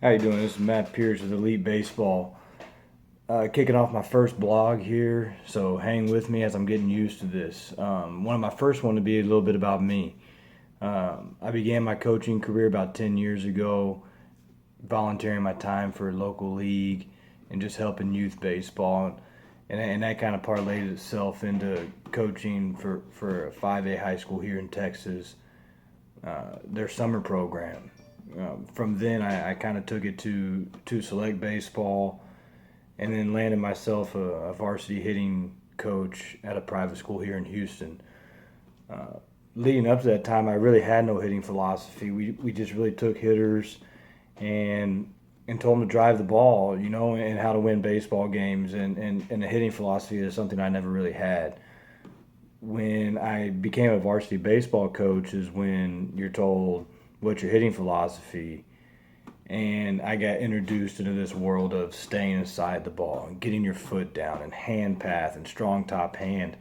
How you doing? This is Matt Pierce with EliteBaseball. Kicking off my first blog here, so hang with me as I'm getting used to this. One of my first one to be a little bit about me. I began my coaching career about 10 years ago, volunteering my time for a local league and just helping youth baseball. And that kind of parlayed itself into coaching for a 5A high school here in Texas, their summer program. From then, I kind of took it to select baseball, and then landed myself a varsity hitting coach at a private school here in Houston. Leading up to that time, I really had no hitting philosophy. We just really took hitters and told them to drive the ball, and how to win baseball games. And the hitting philosophy is something I never really had. When I became a varsity baseball coach is when you're told what's your hitting philosophy, and I got introduced into this world of staying inside the ball and getting your foot down and hand path and strong top hand,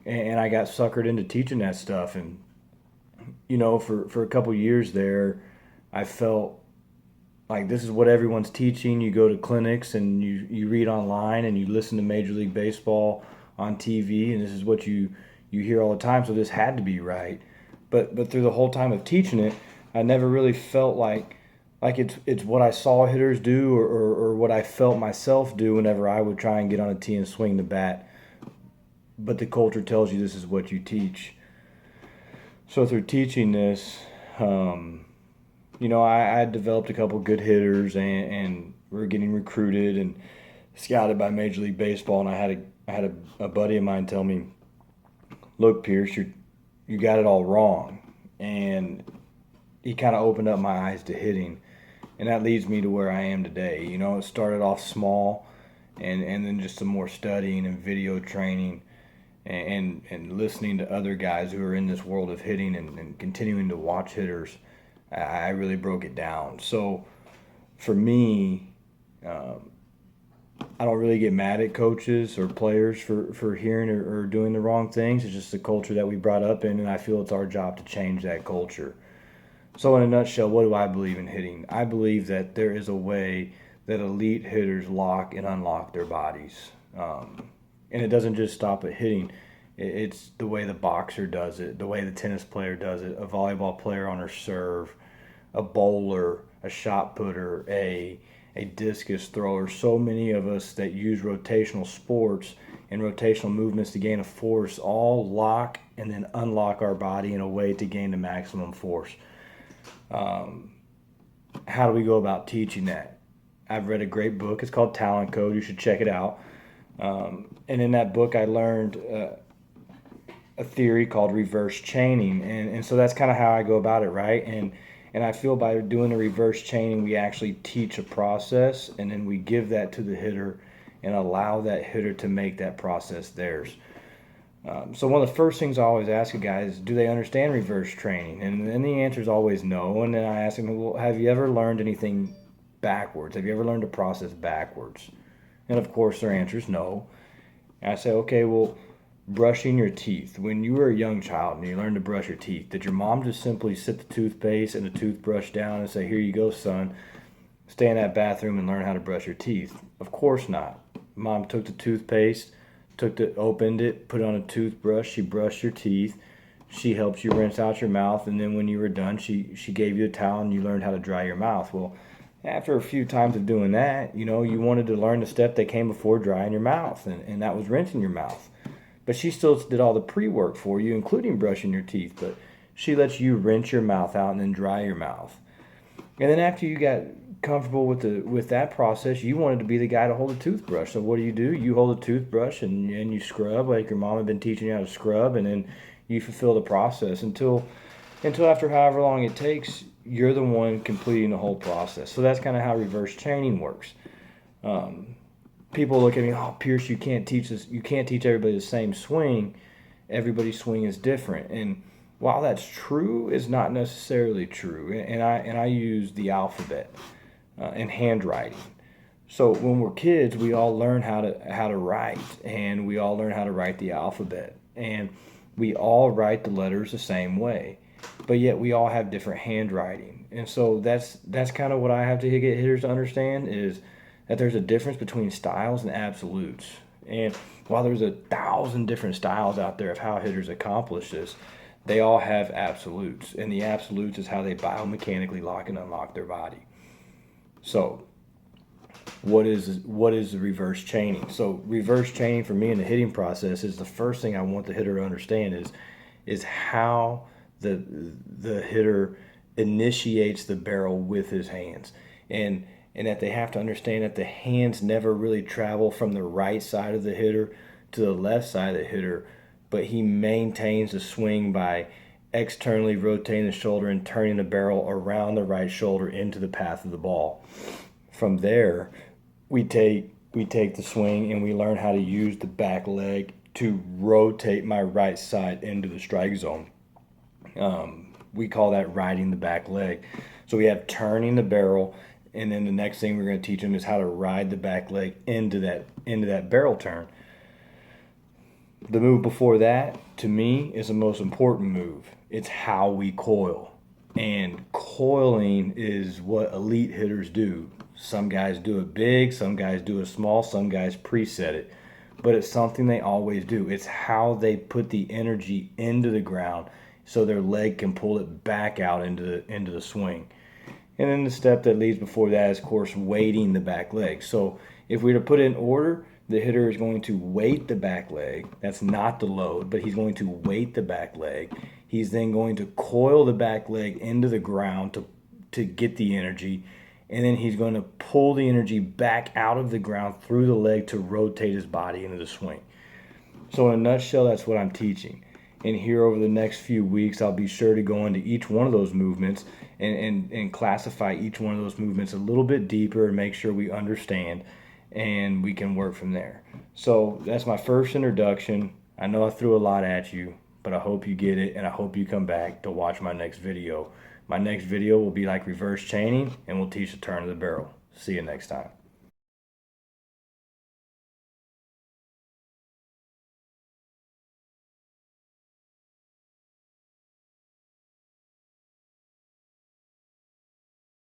and I got suckered into teaching that stuff. And for a couple years there, I felt like this is what everyone's teaching. You go to clinics and you read online and you listen to Major League Baseball on TV, and this is what you hear all the time, so this had to be right. But through the whole time of teaching it, I never really felt like it's what I saw hitters do, or what I felt myself do whenever I would try and get on a tee and swing the bat. But the culture tells you this is what you teach. So through teaching this, I developed a couple good hitters, and we were getting recruited and scouted by Major League Baseball. And I had a buddy of mine tell me, "Look, Pierce, you got it all wrong." And he kind of opened up my eyes to hitting, and that leads me to where I am today. It started off small, and then just some more studying and video training, and listening to other guys who are in this world of hitting, and continuing to watch hitters. I really broke it down. So for me, I don't really get mad at coaches or players for hearing or doing the wrong things. It's just the culture that we brought up in, and I feel it's our job to change that culture. So in a nutshell, what do I believe in hitting? I believe that there is a way that elite hitters lock and unlock their bodies. And it doesn't just stop at hitting. It's the way the boxer does it, the way the tennis player does it, a volleyball player on her serve, a bowler, a shot putter, a discus thrower. So many of us that use rotational sports and rotational movements to gain a force all lock and then unlock our body in a way to gain the maximum force. How do we go about teaching that? I've read a great book. It's called Talent Code. You should check it out. And in that book, I learned a theory called reverse chaining. And so that's kind of how I go about it, right? And I feel by doing the reverse chaining, we actually teach a process, and then we give that to the hitter and allow that hitter to make that process theirs. So one of the first things I always ask a guy is, do they understand reverse training? And then the answer is always no. And then I ask them, well, have you ever learned anything backwards? Have you ever learned a process backwards? And of course their answer is no. And I say, okay, well, brushing your teeth. When you were a young child and you learned to brush your teeth, did your mom just simply sit the toothpaste and the toothbrush down and say, here you go, son, stay in that bathroom and learn how to brush your teeth? Of course not. Mom took the toothpaste, opened it, put it on a toothbrush, she brushed your teeth, she helped you rinse out your mouth, and then when you were done, she gave you a towel and you learned how to dry your mouth. Well, after a few times of doing that, you wanted to learn the step that came before drying your mouth, and that was rinsing your mouth. But she still did all the pre-work for you, including brushing your teeth, but she lets you rinse your mouth out and then dry your mouth. And then after you got comfortable with that process, you wanted to be the guy to hold a toothbrush. So what do? You hold a toothbrush and you scrub like your mom had been teaching you how to scrub, and then you fulfill the process until after however long it takes, you're the one completing the whole process. So that's kind of how reverse chaining works. People look at me, oh, Pierce, you can't teach this. You can't teach everybody the same swing. Everybody's swing is different. And while that's true, it's not necessarily true. And I use the alphabet and handwriting. So when we're kids, we all learn how to write, and we all learn how to write the alphabet, and we all write the letters the same way, but yet we all have different handwriting. And so that's kind of what I have to get hitters to understand, is that there's a difference between styles and absolutes. And while there's 1,000 different styles out there of how hitters accomplish this, they all have absolutes. And the absolutes is how they biomechanically lock and unlock their body. So what is the reverse chaining? So reverse chaining for me in the hitting process is the first thing I want the hitter to understand is how the hitter initiates the barrel with his hands, and that they have to understand that the hands never really travel from the right side of the hitter to the left side of the hitter, but he maintains the swing by externally rotating the shoulder and turning the barrel around the right shoulder into the path of the ball. From there, we take the swing and we learn how to use the back leg to rotate my right side into the strike zone. We call that riding the back leg. So we have turning the barrel, and then the next thing we're going to teach them is how to ride the back leg into that barrel turn. The move before that, to me, is the most important move. It's how we coil. And coiling is what elite hitters do. Some guys do it big, some guys do it small, some guys preset it. But it's something they always do. It's how they put the energy into the ground so their leg can pull it back out into the swing. And then the step that leads before that is, of course, weighting the back leg. So if we were to put it in order, the hitter is going to weight the back leg. That's not the load, but he's going to weight the back leg. He's then going to coil the back leg into the ground to get the energy. And then he's going to pull the energy back out of the ground through the leg to rotate his body into the swing. So in a nutshell, that's what I'm teaching. And here over the next few weeks, I'll be sure to go into each one of those movements and classify each one of those movements a little bit deeper and make sure we understand, and we can work from there. So that's my first introduction. I know I threw a lot at you, but I hope you get it, and I hope you come back to watch my next video. My next video will be like reverse chaining, and we'll teach the turn of the barrel. See you next time.